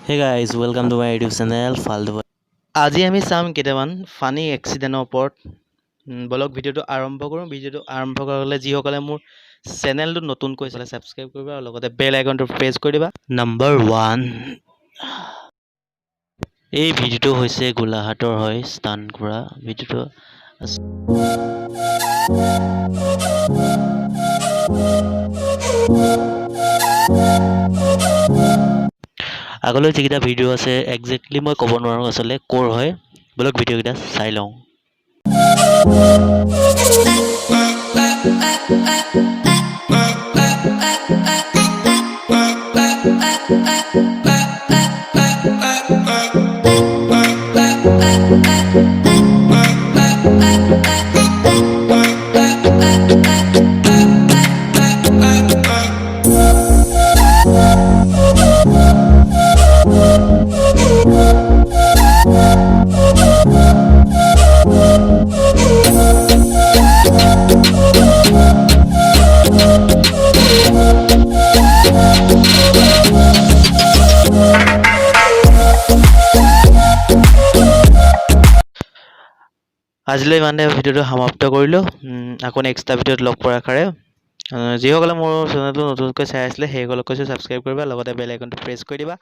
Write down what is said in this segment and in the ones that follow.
Hey guys, welcome to my YouTube channel ফালতু। আজি আমি চাম কেইটামান ফানি এক্সিডেণ্টৰ ওপৰত। বলক ভিডিঅ'টো আৰম্ভ কৰোঁ। ভিডিঅ'টো আৰম্ভ কৰালে যিসকলে মোৰ চেনেলটো নতুনকৈ চালে ছাবস্ক্ৰাইব কৰিবা আৰু লগতে বেল আইকনটো প্ৰেছ কৰি দিবা। নম্বৰ 1, এই ভিডিঅ'টো হৈছে গোলাঘাটৰ হয় ষ্টাণ্ট কৰা ভিডিঅ'টো। আগলৈ যিকেইটা ভিডিঅ' আছে একজেক্টলি মই ক'ব নোৱাৰোঁ আচলতে ক'ৰ হয়। বলক ভিডিঅ'কেইটা চাই লওঁ। আজিলৈ মানে ভিডিঅ'টো সমাপ্ত কৰিলোঁ। আকৌ নেক্সট এটা ভিডিঅ'ত লগ পোৱাৰ আশাৰে যিসকলে মোৰ চেনেলটো নতুনকৈ চাই আছিলে সেইসকলক কৈছোঁ ছাবস্ক্ৰাইব কৰিবা লগতে বেল আইকনটো প্ৰেছ কৰি দিবা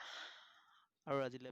আৰু আজিলৈ